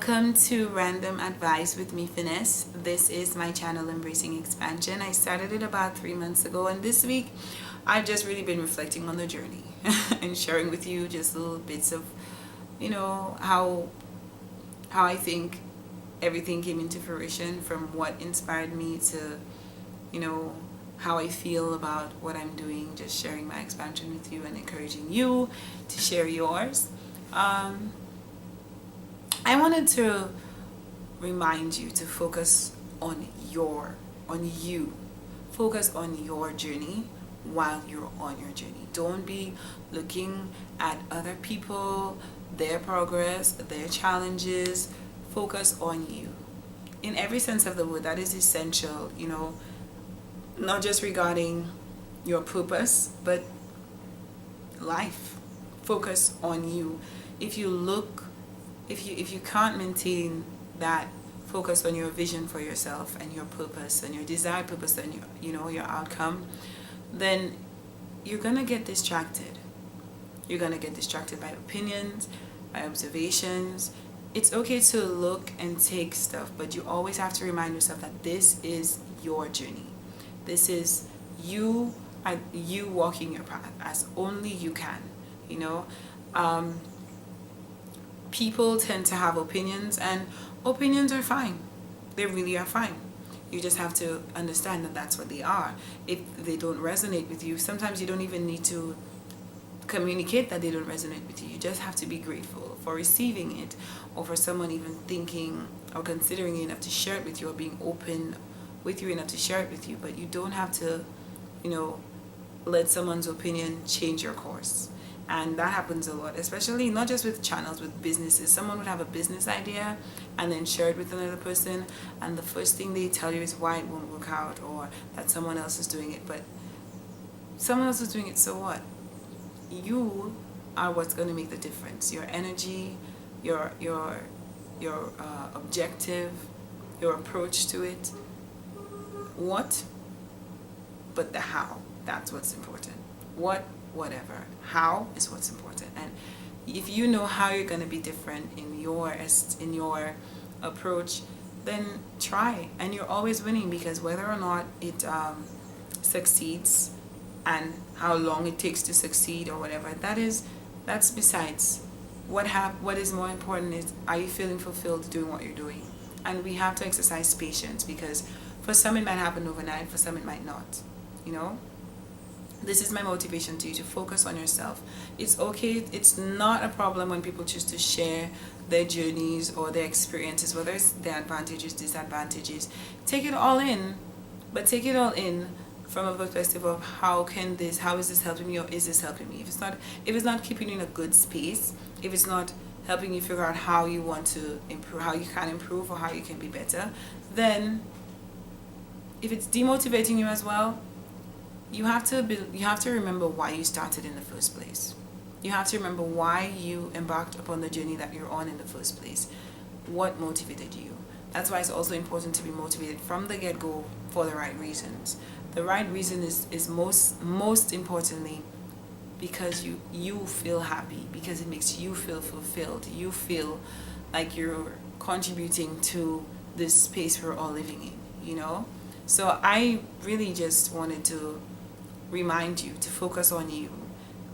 Welcome to Random Advice with me, Finesse. This is my channel, Embracing Expansion. I started it about 3 months ago, and this week I've just really been reflecting on the journey and sharing with you just little bits of, how I think everything came into fruition, from what inspired me to, how I feel about what I'm doing, just sharing my expansion with you and encouraging you to share yours. I wanted to remind you to focus on you. Focus on your journey while you're on your journey. Don't be looking at other people, their progress, their challenges. Focus on you. In every sense of the word, that is essential, not just regarding your purpose, but life. Focus on you. If you can't maintain that focus on your vision for yourself and your purpose and your desired purpose and your outcome, then you're gonna get distracted. You're gonna get distracted by opinions, by observations. It's okay to look and take stuff, but you always have to remind yourself that this is your journey. This is you and you walking your path as only you can. People tend to have opinions, and opinions are fine. They really are fine. You just have to understand that that's what they are. If they don't resonate with you, sometimes you don't even need to communicate that they don't resonate with you. You just have to be grateful for receiving it, or for someone even thinking or considering you enough to share it with you, or being open with you enough to share it with you. But you don't have to, let someone's opinion change your course. And that happens a lot, especially not just with channels, with businesses. Someone would have a business idea and then share it with another person, and the first thing they tell you is why it won't work out, or that someone else is doing it. But someone else is doing it, so what? You are what's going to make the difference. Your energy, your objective, your approach to it. What? But the how. That's what's important. Whatever. How is what's important. And if you know how you're going to be different in your approach, then try. And you're always winning, because whether or not it succeeds, and how long it takes to succeed or whatever, that's besides. What is more important is, are you feeling fulfilled doing what you're doing? And we have to exercise patience, because for some it might happen overnight, for some it might not. This is my motivation to you, to focus on yourself. It's okay. It's not a problem when people choose to share their journeys or their experiences, whether it's their advantages, disadvantages. Take it all in, but take it all in from a perspective of how is this helping me, or is this helping me? If it's not keeping you in a good space, if it's not helping you figure out how you want to improve, how you can improve, or how you can be better, then if it's demotivating you as well, you have to remember why you started in the first place. You have to remember why you embarked upon the journey that you're on in the first place. What motivated you? That's why it's also important to be motivated from the get-go for the right reasons. The right reason is most importantly because you feel happy, because it makes you feel fulfilled. You feel like you're contributing to this space we're all living in, So I really just wanted to remind you to focus on you.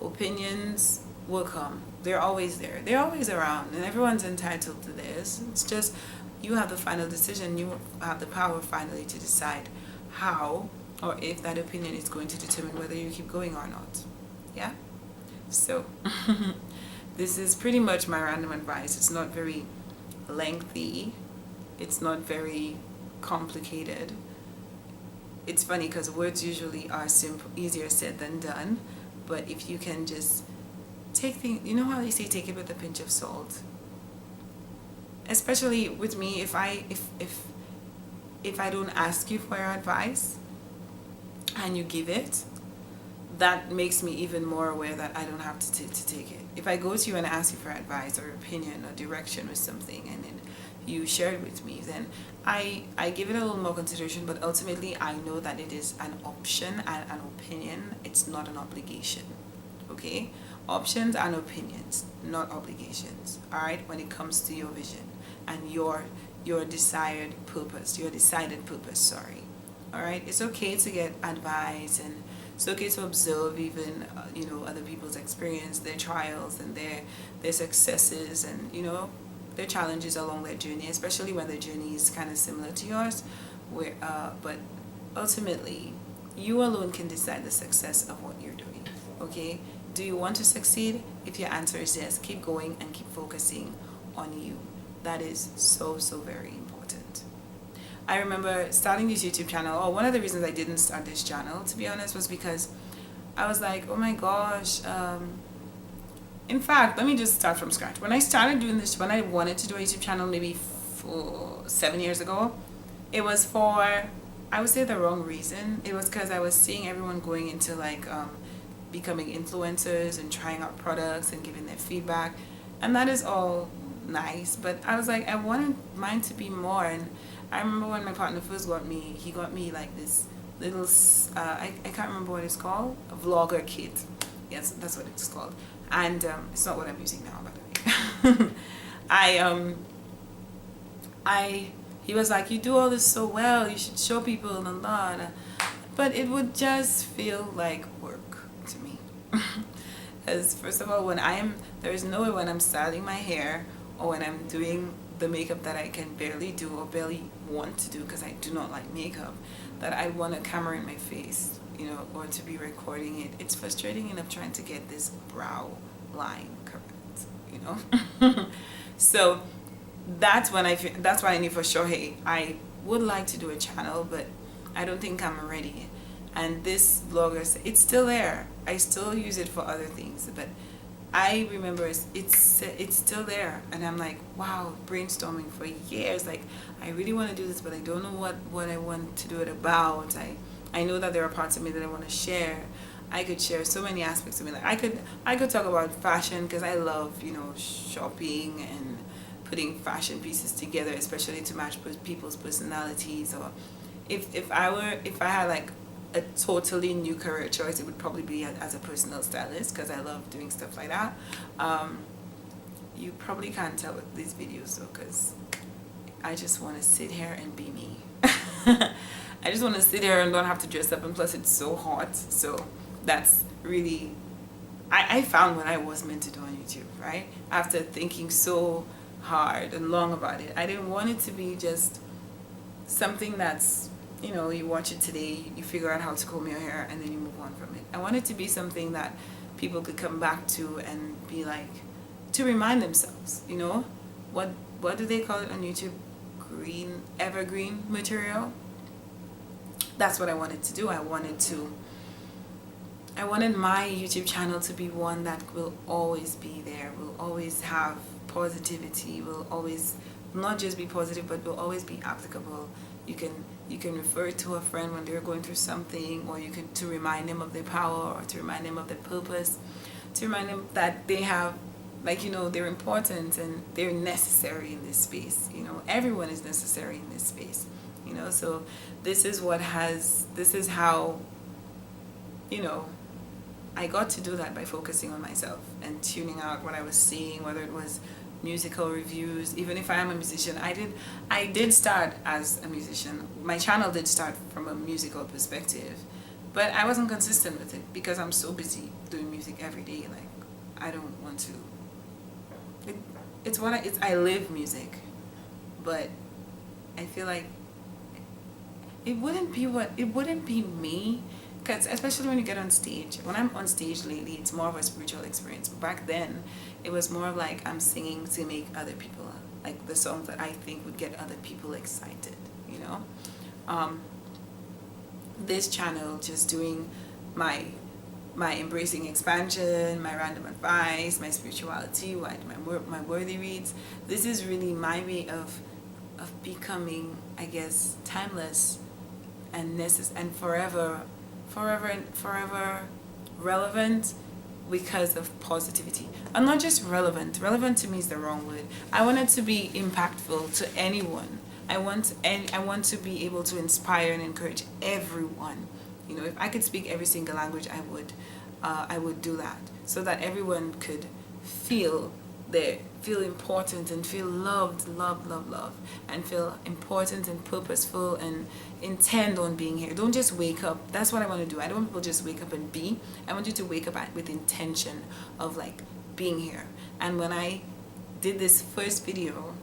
Opinions will come. They're always there. They're always around, and everyone's entitled to theirs. It's just you have the final decision. You have the power finally to decide how or if that opinion is going to determine whether you keep going or not. Yeah? So, this is pretty much my random advice. It's not very lengthy. It's not very complicated. It's funny because words usually are simple, easier said than done. But if you can just take things, how they say, take it with a pinch of salt. Especially with me, if I don't ask you for your advice and you give it, that makes me even more aware that I don't have to take it. If I go to you and ask you for advice or opinion or direction with something, and then you share it with me, then I give it a little more consideration. But ultimately, I know that it is an option and an opinion. It's not an obligation. Okay? Options and opinions, not obligations. Alright? When it comes to your vision. and your desired purpose, your decided purpose, sorry. All right, it's okay to get advice, and it's okay to observe even other people's experience, their trials and their successes, and their challenges along their journey, especially when their journey is kind of similar to yours. But ultimately, you alone can decide the success of what you're doing. Okay, do you want to succeed? If your answer is yes, keep going and keep focusing on you. That is so, so very important. I remember starting this YouTube channel. Oh, one of the reasons I didn't start this channel, to be honest, was because I was like, oh my gosh. In fact, let me just start from scratch. When I started doing this, when I wanted to do a YouTube channel maybe 7 years ago, it was for, I would say, the wrong reason. It was because I was seeing everyone going into like becoming influencers and trying out products and giving their feedback. And that is all nice, but I was like, I wanted mine to be more. And I remember when my partner first got me, he got me like this little I can't remember what it's called, a vlogger kit. Yes, that's what it's called. And it's not what I'm using now, by the way. He was like, you do all this so well, you should show people and a lot, but it would just feel like work to me. Because first of all, there's no way when I'm styling my hair or when I'm doing the makeup that I can barely do or barely want to do because I do not like makeup, that I want a camera in my face, or to be recording it. It's frustrating enough trying to get this brow line correct, So that's why I knew for sure, hey, I would like to do a channel, but I don't think I'm ready. And this vlogger, it's still there. I still use it for other things, but I remember it's still there, and I'm like, wow, brainstorming for years. Like, I really want to do this, but I don't know what I want to do it about. I know that there are parts of me that I want to share. I could share so many aspects of me. Like I could talk about fashion because I love shopping and putting fashion pieces together, especially to match people's personalities. Or if I had like a totally new career choice, it would probably be as a personal stylist because I love doing stuff like that. You probably can't tell with these videos though, because I just want to sit here and be me. I just want to sit here and don't have to dress up, and plus it's so hot. So that's really, I found what I was meant to do on YouTube, right? After thinking so hard and long about it, I didn't want it to be just something that's, you watch it today, you figure out how to comb your hair, and then you move on from it. I want it to be something that people could come back to and be like, to remind themselves, what do they call it on YouTube? Evergreen material. That's what I wanted to do. I wanted my YouTube channel to be one that will always be there, will always have positivity, will always not just be positive, but will always be applicable. You can refer to a friend when they're going through something, or to remind them of their power, or to remind them of their purpose, to remind them that they have, they're important and they're necessary in this space. Everyone is necessary in this space. So this is how, I got to do that by focusing on myself and tuning out what I was seeing, whether it was musical reviews. Even if I am a musician, I did start as a musician. My channel did start from a musical perspective, but I wasn't consistent with it because I'm so busy doing music every day. Like, I don't want to. I live music, but I feel like it wouldn't be me. Because especially when you get on stage, when I'm on stage lately, it's more of a spiritual experience. But back then, it was more of like I'm singing to make other people, like the songs that I think would get other people excited, This channel, just doing my embracing expansion, my random advice, my spirituality, my worthy reads. This is really my way of becoming, I guess, timeless and forever relevant because of positivity. And not just relevant to me is the wrong word. I want it to be impactful to anyone. I want to be able to inspire and encourage everyone. If I could speak every single language, I would do that, so that everyone could feel they feel important and feel loved, and feel important and purposeful and intend on being here. Don't just wake up. That's what I want to do. I don't want people just wake up and be. I want you to wake up with intention of like being here. And when I did this first video,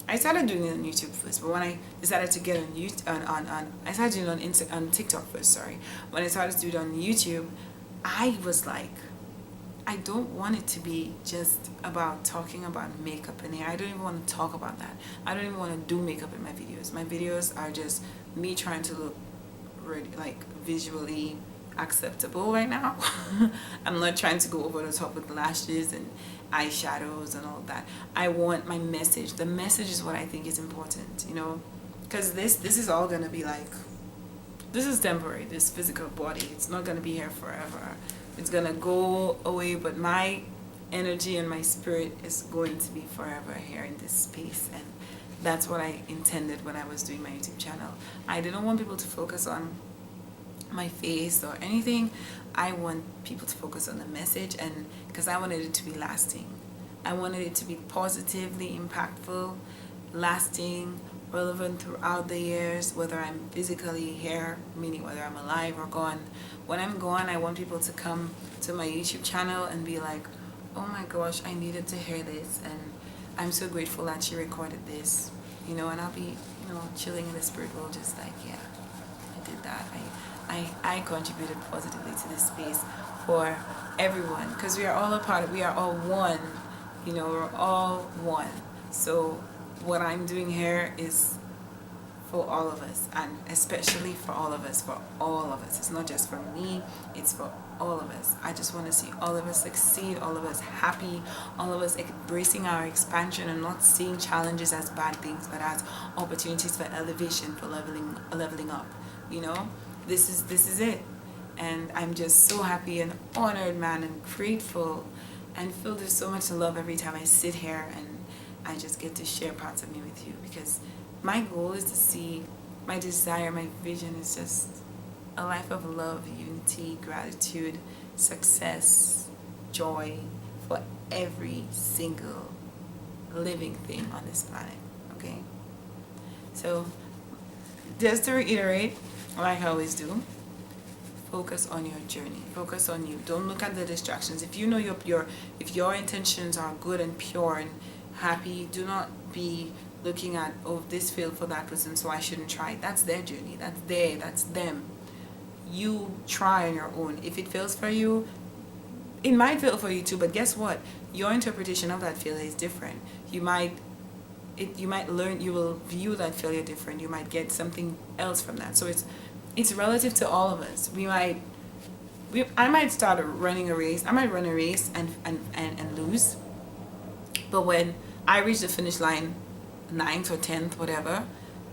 I started doing it on YouTube first, but when I decided to get on YouTube, I started doing it on TikTok first, sorry. When I started to do it on YouTube, I was like, I don't want it to be just about talking about makeup and hair. I don't even want to talk about that. I don't even want to do makeup in my videos. My videos are just me trying to look really, like, visually acceptable right now. I'm not trying to go over the top with lashes and eyeshadows and all that. I want my message. The message is what I think is important, you know, because this is all gonna be like, this is temporary. This physical body, it's not gonna be here forever. It's gonna go away, but my energy and my spirit is going to be forever here in this space. And that's what I intended when I was doing my YouTube channel. I didn't want people to focus on my face or anything. I want people to focus on the message, and because I wanted it to be lasting. I wanted it to be positively impactful, lasting, relevant throughout the years, whether I'm physically here, meaning whether I'm alive or gone. When I'm gone, I want people to come to my YouTube channel and be like, oh my gosh, I needed to hear this, and I'm so grateful that she recorded this, you know, and I'll be, you know, chilling in the spirit world, just like, yeah, I did that. I contributed positively to this space for everyone, because we are all a part of, we are all one, you know, we're all one. So what I'm doing here is for all of us, and especially for all of us, It's not just for me, it's for all of us. I just want to see all of us succeed, all of us happy, all of us embracing our expansion and not seeing challenges as bad things, but as opportunities for elevation, for leveling up, you know. This is it. And I'm just so happy and honored, man, and grateful, and feel there's so much love every time I sit here and I just get to share parts of me with you, because my goal is to see, my desire, my vision is just a life of love, unity, gratitude, success, joy for every single living thing on this planet, okay? So just to reiterate, like I always do, focus on your journey. Focus on you. Don't look at the distractions. If you know if your intentions are good and pure and happy, do not be looking at, oh, this failed for that person, so I shouldn't try. That's their journey. That's them. You try on your own. If it fails for you, it might fail for you too, but guess what? Your interpretation of that failure is different. You might learn, you will view that failure different. You might get something else from that. So it's relative to all of us. I might start running a race. I might run a race and lose. But when I reach the finish line, 9th or 10th, whatever,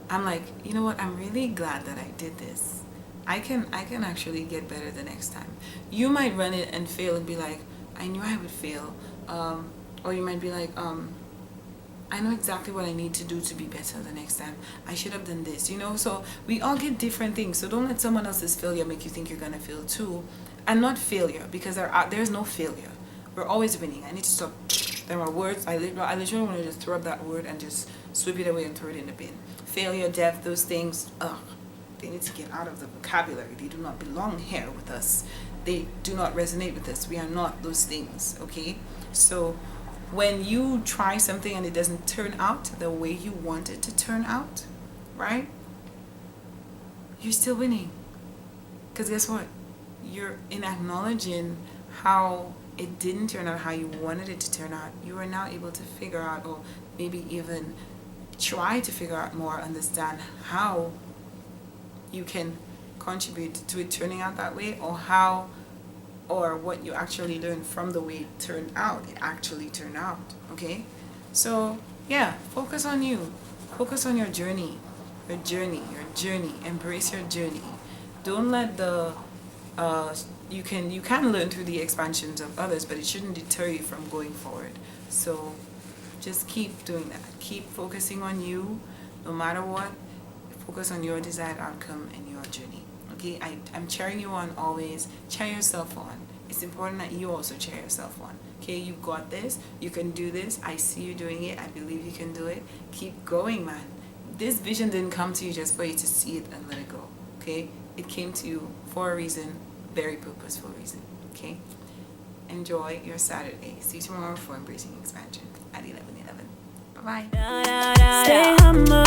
I'm like, you know what? I'm really glad that I did this. I can actually get better the next time. You might run it and fail and be like, I knew I would fail. Or you might be like, I know exactly what I need to do to be better the next time. I should have done this, you know? So we all get different things. So don't let someone else's failure make you think you're going to fail too. And not failure, because there's no failure. We're always winning. I need to stop. There are words, I literally want to just throw up that word and just sweep it away and throw it in the bin. Failure, death, those things, they need to get out of the vocabulary. They do not belong here with us. They do not resonate with us. We are not those things, okay? So when you try something and it doesn't turn out the way you want it to turn out, right? You're still winning. Because guess what? You're in acknowledging how it didn't turn out how you wanted it to turn out. You are now able to figure out, or maybe even try to figure out more, understand how you can contribute to it turning out that way, or what you actually learned from the way it turned out. It actually turned out, okay? So yeah, focus on you. Focus on your journey. Embrace your journey. Don't let the you can learn through the expansions of others, but it shouldn't deter you from going forward. So just keep doing that. Keep focusing on you, no matter what. Focus on your desired outcome and your journey. Okay, I'm cheering you on always. Cheer yourself on. it's important that you also cheer yourself on. Okay, you got this. You can do this. I see you doing it. I believe you can do it. Keep going, man. This vision didn't come to you just for you to see it and let it go. Okay, it came to you for a reason, very purposeful reason. Okay, enjoy your Saturday. See you tomorrow for Embracing Expansion at 11:11. Bye bye.